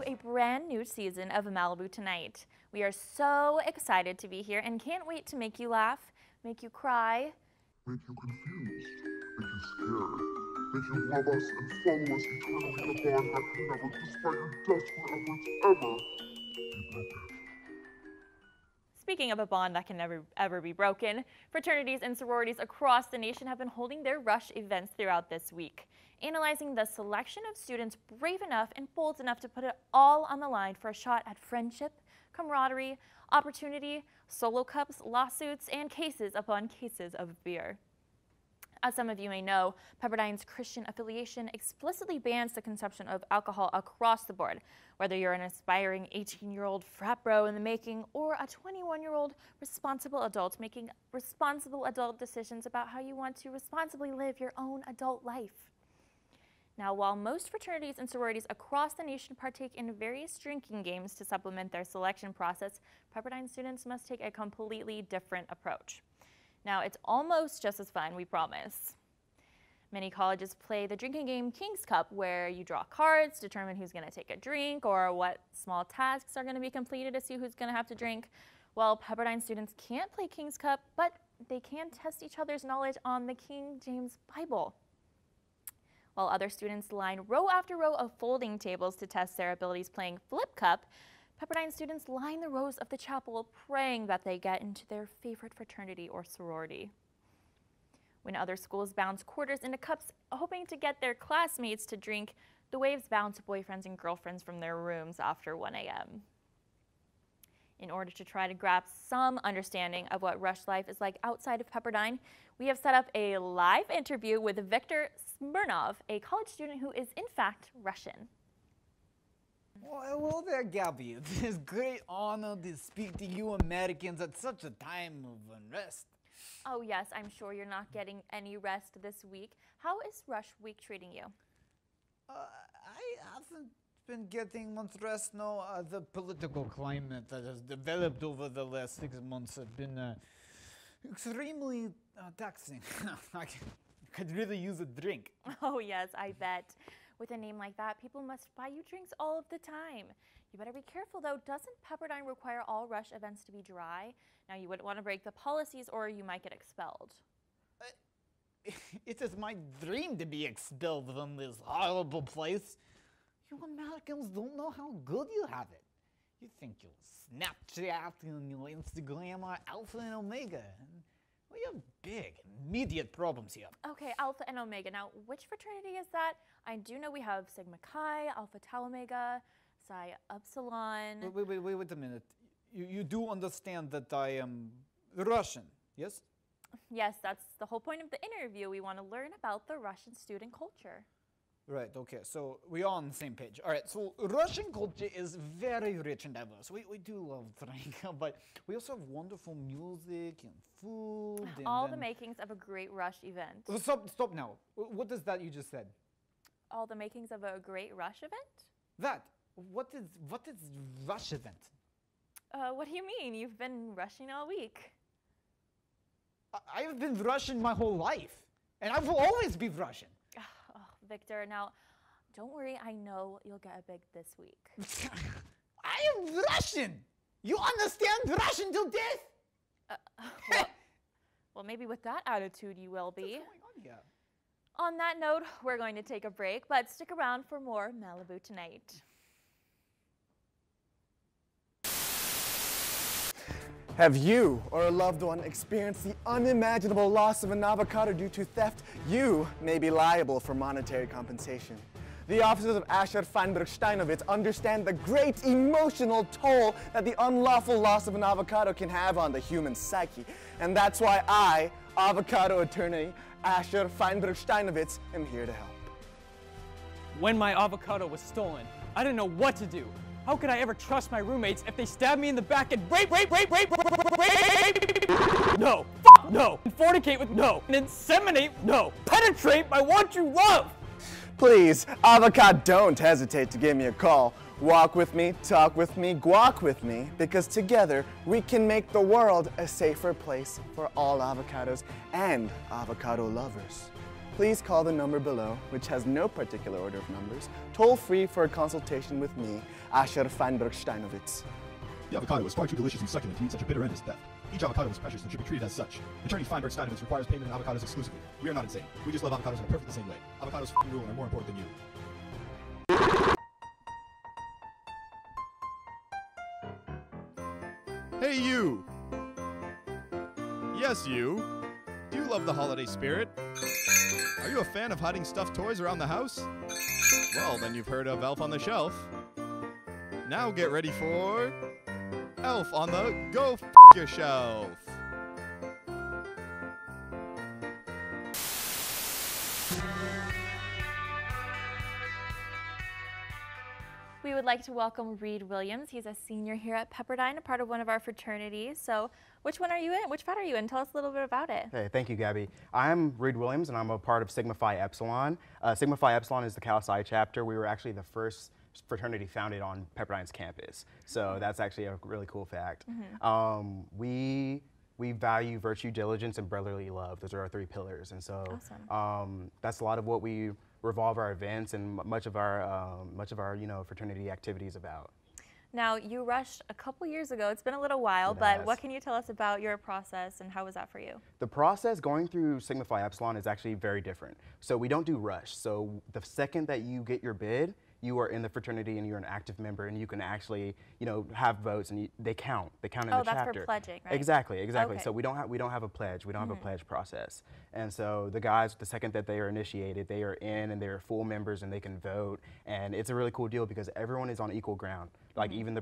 a brand new season of Malibu Tonight. We are so excited to be here and can't wait to make you laugh, make you cry, make you confused, make you scared, make you love us and follow us eternally in a bond that can never, despite your desperate efforts, ever be broken. Speaking of a bond that can never ever be broken, fraternities and sororities across the nation have been holding their Rush events throughout this week, analyzing the selection of students brave enough and bold enough to put it all on the line for a shot at friendship, camaraderie, opportunity, solo cups, lawsuits, and cases upon cases of beer. As some of you may know, Pepperdine's Christian affiliation explicitly bans the consumption of alcohol across the board, whether you're an aspiring 18-year-old frat bro in the making or a 21-year-old responsible adult making responsible adult decisions about how you want to responsibly live your own adult life. Now, while most fraternities and sororities across the nation partake in various drinking games to supplement their selection process, Pepperdine students must take a completely different approach. Now, it's almost just as fun, we promise. Many colleges play the drinking game King's Cup, where you draw cards, determine who's going to take a drink, or what small tasks are going to be completed to see who's going to have to drink. Well, Pepperdine students can't play King's Cup, but they can test each other's knowledge on the King James Bible. While other students line row after row of folding tables to test their abilities playing Flip Cup, Pepperdine students line the rows of the chapel praying that they get into their favorite fraternity or sorority. When other schools bounce quarters into cups hoping to get their classmates to drink, the waves bounce boyfriends and girlfriends from their rooms after 1 a.m. In order to try to grasp some understanding of what Rush life is like outside of Pepperdine, we have set up a live interview with Viktor Smirnov, a college student who is in fact Russian. Well, hello there, Gabby. It is a great honor to speak to you Americans at such a time of unrest. Oh yes, I'm sure you're not getting any rest this week. How is Rush Week treating you? I haven't been getting much rest, no. The political climate that has developed over the last 6 months has been extremely taxing. I could really use a drink. Oh yes, I bet. With a name like that, people must buy you drinks all of the time. You better be careful though, doesn't Pepperdine require all Rush events to be dry? Now you wouldn't want to break the policies or you might get expelled. It is my dream to be expelled from this horrible place. You Americans don't know how good you have it. You think your Snapchat and your Instagram are alpha and omega. We have big, immediate problems here. Okay, Alpha and Omega. Now, which fraternity is that? I do know we have Sigma Chi, Alpha Tau Omega, Psi Upsilon. Wait a minute. You do understand that I am Russian, yes? Yes, that's the whole point of the interview. We want to learn about the Russian student culture. Right, okay, so we are on the same page. All right, so Russian culture is very rich and diverse. We do love drink, but we also have wonderful music and food. And all the makings of a great Rush event. Stop now. What is that you just said? All the makings of a great Rush event? That. What is Rush event? What do you mean? You've been rushing all week. I have been Russian my whole life, and I will always be Russian. Viktor, now, don't worry, I know you'll get a big this week. I am Russian! You understand Russian till death? Well, maybe with that attitude you will be. What's going on here? On that note, we're going to take a break, but stick around for more Malibu Tonight. Have you or a loved one experienced the unimaginable loss of an avocado due to theft? You may be liable for monetary compensation. The officers of Asher Feinberg Steinovitz understand the great emotional toll that the unlawful loss of an avocado can have on the human psyche. And that's why I, Avocado Attorney Asher Feinberg Steinovitz, am here to help. When my avocado was stolen, I didn't know what to do. How could I ever trust my roommates if they stab me in the back and rape? No. No. Fornicate with? No. And inseminate? No. Penetrate by what you love? Please, Avocado, don't hesitate to give me a call. Walk with me, talk with me, guac with me, because together we can make the world a safer place for all avocados and avocado lovers. please call the number below, which has no particular order of numbers, toll free for a consultation with me, Asher Feinberg-Steinovitz. The avocado is far too delicious and succulent to eat such a bitter end as theft. Each avocado is precious and should be treated as such. Attorney Feinberg-Steinovitz requires payment in avocados exclusively. We are not insane. We just love avocados in a perfectly same way. Avocados f***ing rule and are more important than you. Hey, you! Yes, you. Do you love the holiday spirit? Are you a fan of hiding stuffed toys around the house? Well, then you've heard of Elf on the Shelf. Now get ready for Elf on the Go F Your Shelf. We would like to welcome Reed Williams. He's a senior here at Pepperdine, a part of one of our fraternities. So which one are you in? Which frat are you in? Tell us a little bit about it. Hey, thank you, Gabby. I'm Reed Williams, and I'm a part of Sigma Phi Epsilon. Sigma Phi Epsilon is the Cal Psi chapter. We were actually the first fraternity founded on Pepperdine's campus. So that's actually a really cool fact. We value virtue, diligence, and brotherly love. Those are our 3 pillars. And so that's a lot of what we revolve our events and much of our fraternity activities about. Now, you rushed a couple years ago. It's been a little while, but what can you tell us about your process and how was that for you? The process going through Sigma Phi Epsilon is actually very different. So we don't do rush. So the second that you get your bid, you are in the fraternity and you're an active member and you can actually, have votes and they count. They count in the chapter. Oh, that's for pledging, right? Exactly. Okay. So we don't have a pledge. We don't have a pledge process. And so the guys, the second that they are initiated, they are in and they're full members and they can vote. And it's a really cool deal because everyone is on equal ground. Like even the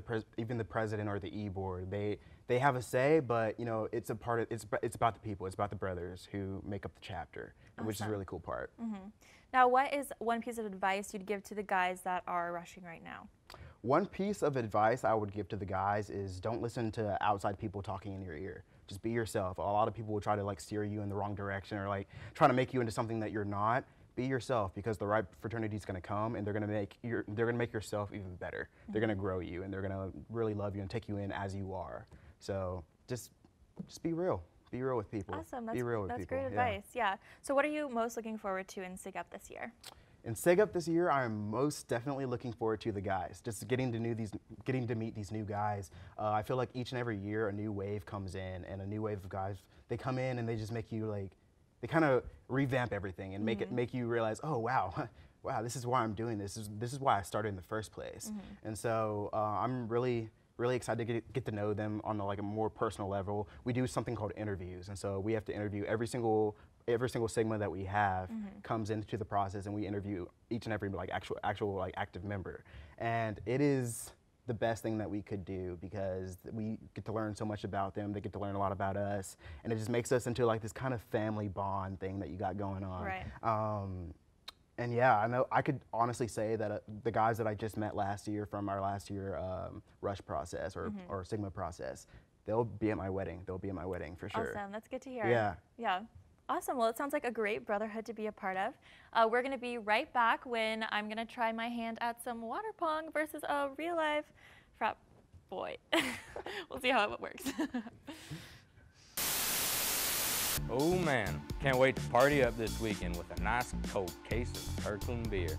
president or the e-board, they have a say, but it's about the people. It's about the brothers who make up the chapter, which is a really cool part. Now, what is one piece of advice you'd give to the guys that are rushing right now? One piece of advice I would give to the guys is don't listen to outside people talking in your ear. Just be yourself. A lot of people will try to steer you in the wrong direction or try to make you into something that you're not. Be yourself because the right fraternity is going to come and they're going to make yourself even better. They're going to grow you and they're going to really love you and take you in as you are. So just be real. Be real with people. Awesome. Be real with that's people. Great advice. Yeah. So what are you most looking forward to in SIG Up this year? In SIG Up this year, I'm most definitely looking forward to the guys. Just getting to meet these new guys. I feel like each and every year a new wave comes in and a new wave of guys. They come in and they just make you they kind of revamp everything and make you realize, oh wow, this is why I'm doing this. This is why I started in the first place. And so I'm really excited to get to know them on a more personal level. We do something called interviews, and so we have to interview every single Sigma that we have comes into the process, and we interview each and every actual active member, and it is the best thing that we could do because we get to learn so much about them. They get to learn a lot about us, and it just makes us into this kind of family bond thing that you got going on. Right. And yeah, I know I could honestly say that the guys that I just met last year from our last year rush process or Sigma process, they'll be at my wedding. They'll be at my wedding for sure. Awesome. That's good to hear. Yeah. Yeah. Awesome. Well, it sounds like a great brotherhood to be a part of. We're going to be right back when I'm going to try my hand at some water pong versus a real life frat boy. We'll see how it works. Oh man, can't wait to party up this weekend with a nice cold case of Kirkland beer.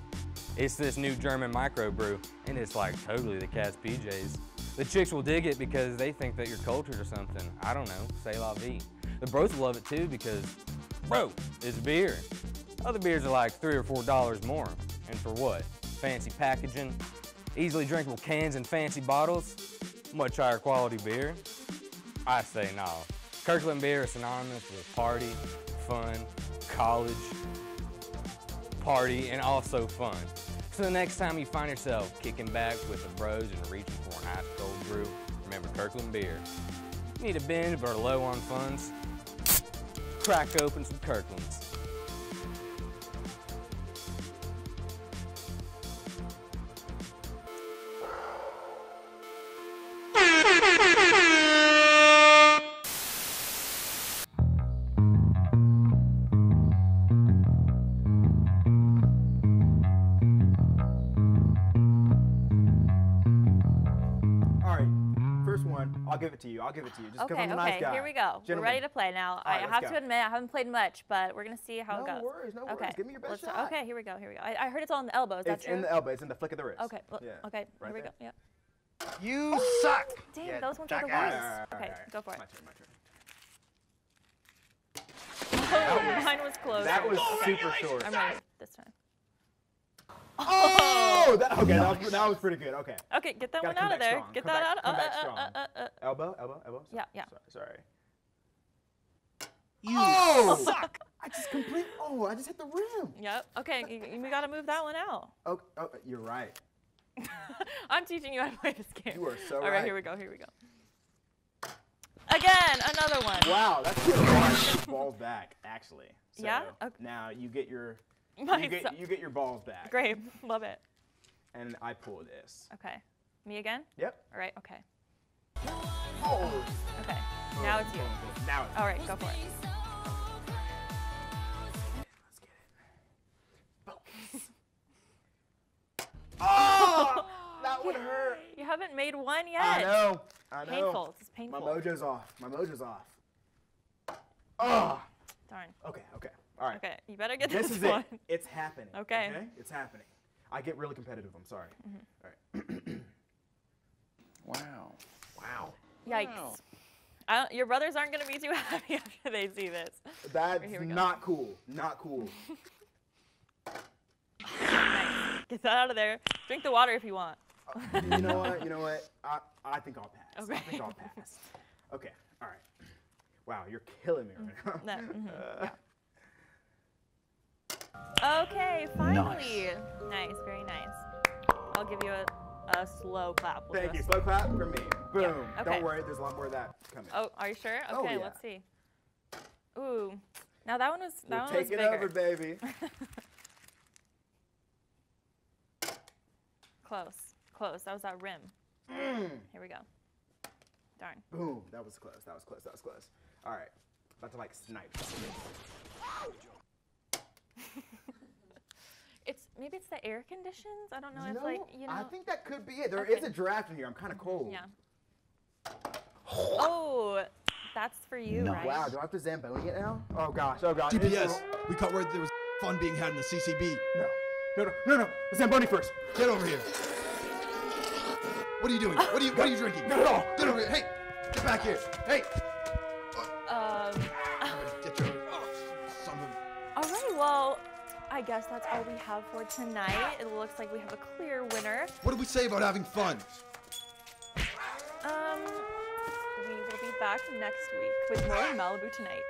It's this new German microbrew, and it's like totally the cat's PJs. The chicks will dig it because they think that you're cultured or something. I don't know, c'est la vie. The bros will love it too because, bro, it's beer. Other beers are like $3 or $4 more. And for what? Fancy packaging, easily drinkable cans and fancy bottles, much higher quality beer? I say no. Kirkland beer is synonymous with party, fun, college, party, and also fun. So the next time you find yourself kicking back with the bros and reaching for an ice cold brew, remember Kirkland beer. Need a binge but are low on funds? Crack open some Kirklands. it to you. I'll give it to you. Just because Okay, I'm a nice guy. here we go. Gentlemen. We're ready to play now. right, I let's have go. to admit, I haven't played much, but we're gonna see how it goes. No worries, no worries. Okay. Give me your best let's- shot. Okay, here we go. I heard it's all in the elbow. Is that It's true? in the elbow. It's in the flick of the wrist. Okay. Yeah. Okay. Right Here we there. go. Yep. You suck. Dang, Yeah, those ones are the jackass. worst. All Okay, right. go for it. My turn. Oh, mine was close. That was super short. I'm ready this time. Oh, that was pretty good. Okay. Okay, get that Gotta one come out of back there. strong. Get Come that back- out. come back strong. Elbow. Yeah. Sorry. You suck. I just hit the rim. Yep. Okay, we gotta move that one out. Oh, you're right. I'm teaching you how to play this game. You are so All right, right. here we go. Again, another one. Wow, that's good. Balls back, actually. So Yeah? Okay. Now you get your Mine you get your balls back. Great, love it. And I pull this. Okay, me again? Yep. All right, okay. Oh. Okay, now it's you. Now it's All right, go for it. Let's get it. Focus. Oh, that would hurt. You haven't made one yet. I know. Painful. It's painful. My mojo's off. Oh. Darn. Okay. All right. Okay, you better get This this is one. it. It's happening. Okay. It's happening. I get really competitive. I'm sorry. All right. Wow. Yikes. Your brothers aren't going to be too happy after they see this. That's Here we go. not cool. Not cool. Nice. Get that out of there. Drink the water if you want. You know what? I think I'll pass. Okay. I think I'll pass. Okay. All right. Wow, you're killing me right now. Yeah. Okay, finally. Nice, very nice. I'll give you a slow clap. We'll Thank do you. a Slow clap for me. Boom. Yeah, okay. Don't worry, there's a lot more of that coming. Oh, are you sure? Oh, Okay, yeah. let's see. Ooh. Now that one was We'll one take was it bigger. over, baby. Close. That was that rim. Here we go. Darn. Boom. That was close. All right. About to like snipe. Maybe it's the air conditions. I don't know if I think that could be it. There is a draft in here. I'm kind of cold. Yeah. Oh, that's for you, right? Wow. Do I have to Zamboni it now? Oh gosh. GPS. We caught word there was fun being had in the CCB. No. Zamboni first. Get over here. What are you doing? What are you drinking? Not at all. Get over here. Hey, get back here. Hey. Get your. Oh, son of a. All right. Well, I guess that's all we have for tonight. It looks like we have a clear winner. What did we say about having fun? We will be back next week with more Malibu Tonight.